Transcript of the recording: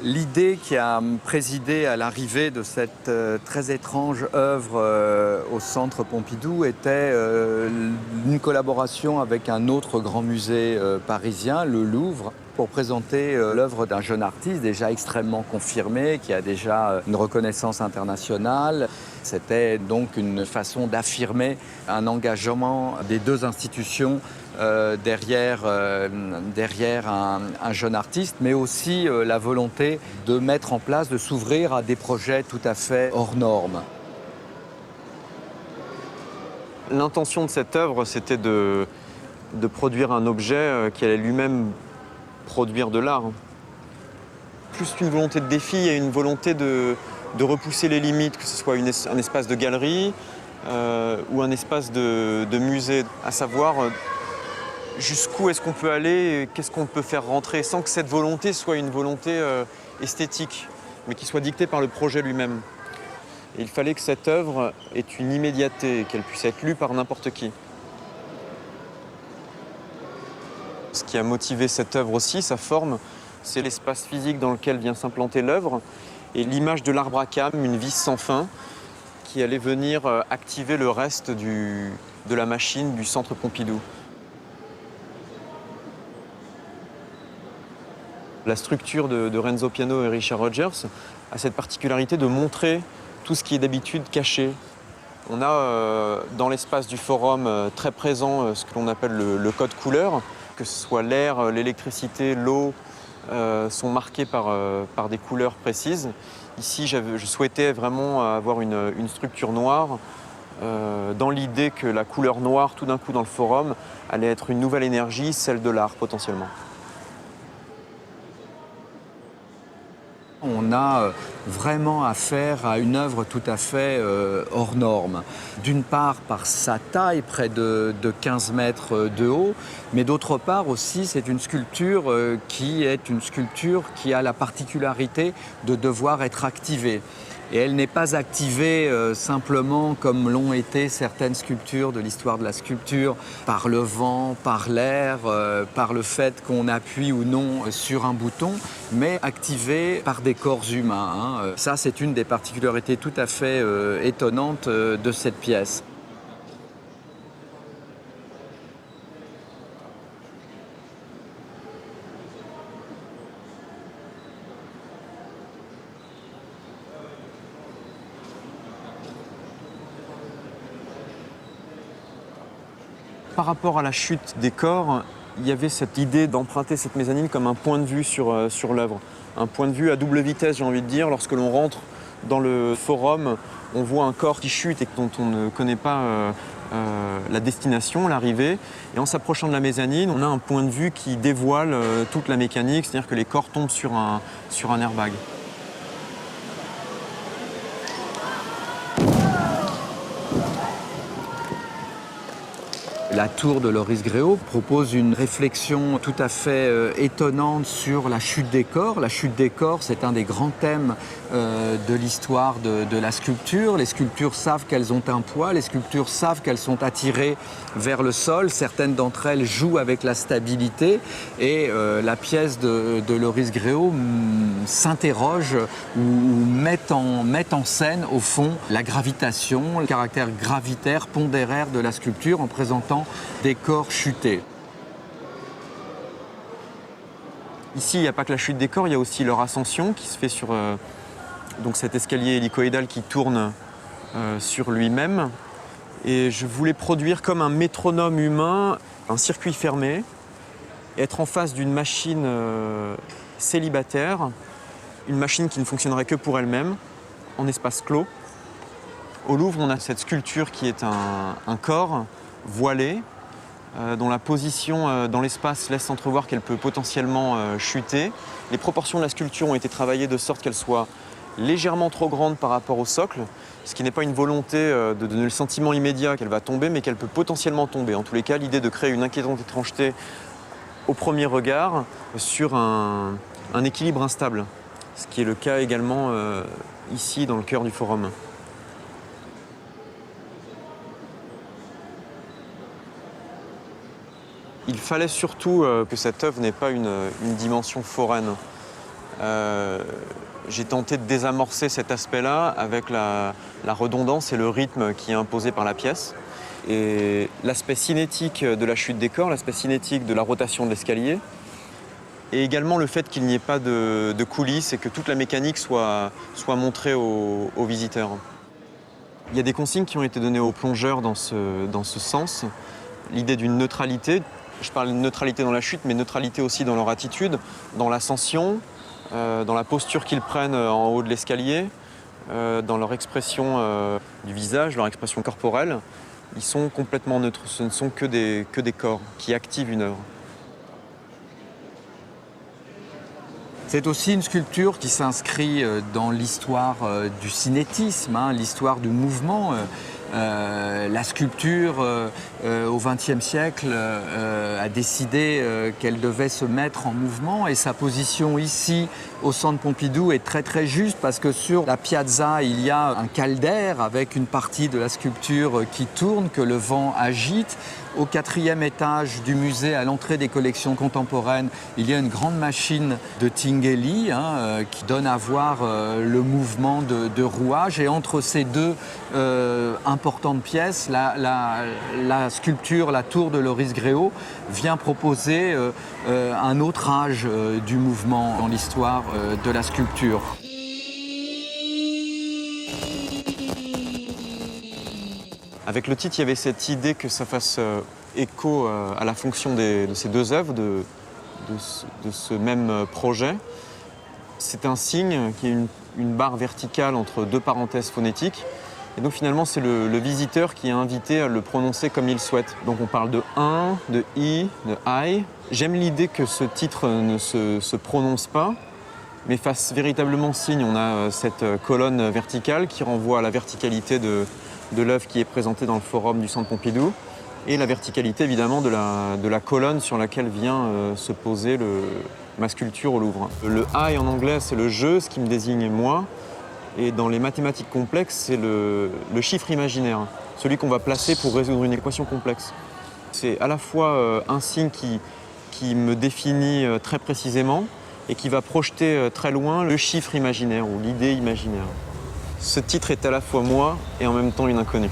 L'idée qui a présidé à l'arrivée de cette très étrange œuvre au Centre Pompidou était une collaboration avec un autre grand musée parisien, le Louvre, pour présenter l'œuvre d'un jeune artiste déjà extrêmement confirmé, qui a déjà une reconnaissance internationale. C'était donc une façon d'affirmer un engagement des deux institutions derrière un jeune artiste, mais aussi la volonté de mettre en place, de s'ouvrir à des projets tout à fait hors normes. L'intention de cette œuvre, c'était de produire un objet qui allait lui-même produire de l'art. Plus qu'une volonté de défi, il y a une volonté de repousser les limites, que ce soit un espace de galerie ou un espace de musée, à savoir jusqu'où est-ce qu'on peut aller, et qu'est-ce qu'on peut faire rentrer, sans que cette volonté soit une volonté esthétique, mais qui soit dictée par le projet lui-même. Et il fallait que cette œuvre ait une immédiateté, qu'elle puisse être lue par n'importe qui. Ce qui a motivé cette œuvre aussi, sa forme, c'est l'espace physique dans lequel vient s'implanter l'œuvre et l'image de l'arbre à cames, une vis sans fin, qui allait venir activer le reste de la machine du Centre Pompidou. La structure de Renzo Piano et Richard Rogers a cette particularité de montrer tout ce qui est d'habitude caché. On a dans l'espace du forum très présent ce que l'on appelle le code couleur, que ce soit l'air, l'électricité, l'eau, sont marqués par des couleurs précises. Ici, je souhaitais vraiment avoir une structure noire, dans l'idée que la couleur noire, tout d'un coup dans le forum, allait être une nouvelle énergie, celle de l'art potentiellement. On a vraiment affaire à une œuvre tout à fait hors norme. D'une part par sa taille, près de 15 mètres de haut, mais d'autre part aussi c'est une sculpture qui a la particularité de devoir être activée. Et elle n'est pas activée simplement comme l'ont été certaines sculptures de l'histoire de la sculpture, par le vent, par l'air, par le fait qu'on appuie ou non sur un bouton, mais activée par des corps humains. Ça, c'est une des particularités tout à fait étonnantes de cette pièce. Par rapport à la chute des corps, il y avait cette idée d'emprunter cette mezzanine comme un point de vue sur l'œuvre. Un point de vue à double vitesse, j'ai envie de dire. Lorsque l'on rentre dans le forum, on voit un corps qui chute et dont on ne connaît pas la destination, l'arrivée. Et en s'approchant de la mezzanine, on a un point de vue qui dévoile toute la mécanique, c'est-à-dire que les corps tombent sur un airbag. La tour de Loris Gréaud propose une réflexion tout à fait étonnante sur la chute des corps. La chute des corps, c'est un des grands thèmes de l'histoire de la sculpture. Les sculptures savent qu'elles ont un poids, les sculptures savent qu'elles sont attirées vers le sol. Certaines d'entre elles jouent avec la stabilité et la pièce de Loris Gréaud s'interroge ou met en scène, au fond, la gravitation, le caractère gravitaire, pondéraire de la sculpture en présentant des corps chutés. Ici, il n'y a pas que la chute des corps, il y a aussi leur ascension qui se fait sur donc cet escalier hélicoïdal qui tourne sur lui-même. Et je voulais produire comme un métronome humain, un circuit fermé, et être en face d'une machine célibataire, une machine qui ne fonctionnerait que pour elle-même, en espace clos. Au Louvre, on a cette sculpture qui est un corps voilé, dont la position dans l'espace laisse entrevoir qu'elle peut potentiellement chuter. Les proportions de la sculpture ont été travaillées de sorte qu'elle soit légèrement trop grande par rapport au socle, ce qui n'est pas une volonté de donner le sentiment immédiat qu'elle va tomber, mais qu'elle peut potentiellement tomber. En tous les cas, l'idée de créer une inquiétante étrangeté au premier regard sur un équilibre instable, ce qui est le cas également ici dans le cœur du forum. Il fallait surtout que cette œuvre n'ait pas une dimension foraine. J'ai tenté de désamorcer cet aspect-là avec la redondance et le rythme qui est imposé par la pièce. Et l'aspect cinétique de la chute des corps, l'aspect cinétique de la rotation de l'escalier, et également le fait qu'il n'y ait pas de coulisses et que toute la mécanique soit montrée aux visiteurs. Il y a des consignes qui ont été données aux plongeurs dans ce sens. L'idée d'une neutralité, je parle de neutralité dans la chute, mais neutralité aussi dans leur attitude, dans l'ascension, dans la posture qu'ils prennent en haut de l'escalier, dans leur expression du visage, leur expression corporelle. Ils sont complètement neutres, ce ne sont que des corps qui activent une œuvre. C'est aussi une sculpture qui s'inscrit dans l'histoire du cinétisme, hein, l'histoire du mouvement. La sculpture, au XXe siècle, a décidé qu'elle devait se mettre en mouvement et sa position ici, au Centre Pompidou, est très très juste parce que sur la piazza, il y a un caldaire avec une partie de la sculpture qui tourne, que le vent agite. Au 4e étage du musée, à l'entrée des collections contemporaines, il y a une grande machine de Tinguely qui donne à voir le mouvement de rouage. Et entre ces deux importantes pièces, la sculpture, la tour de Loris Gréaud, vient proposer un autre âge du mouvement dans l'histoire de la sculpture. Avec le titre, il y avait cette idée que ça fasse écho à la fonction de ces deux œuvres, de ce même projet. C'est un signe qui est une barre verticale entre deux parenthèses phonétiques. Et donc finalement, c'est le visiteur qui est invité à le prononcer comme il souhaite. Donc on parle de un, de i, de I. J'aime l'idée que ce titre ne se prononce pas, mais fasse véritablement signe. On a cette colonne verticale qui renvoie à la verticalité de l'œuvre qui est présentée dans le forum du Centre Pompidou et la verticalité évidemment de la colonne sur laquelle vient se poser ma sculpture au Louvre. Le I en anglais, c'est le je, ce qui me désigne moi. Et dans les mathématiques complexes, c'est le chiffre imaginaire, celui qu'on va placer pour résoudre une équation complexe. C'est à la fois un signe qui me définit très précisément et qui va projeter très loin le chiffre imaginaire ou l'idée imaginaire. Ce titre est à la fois moi et en même temps une inconnue.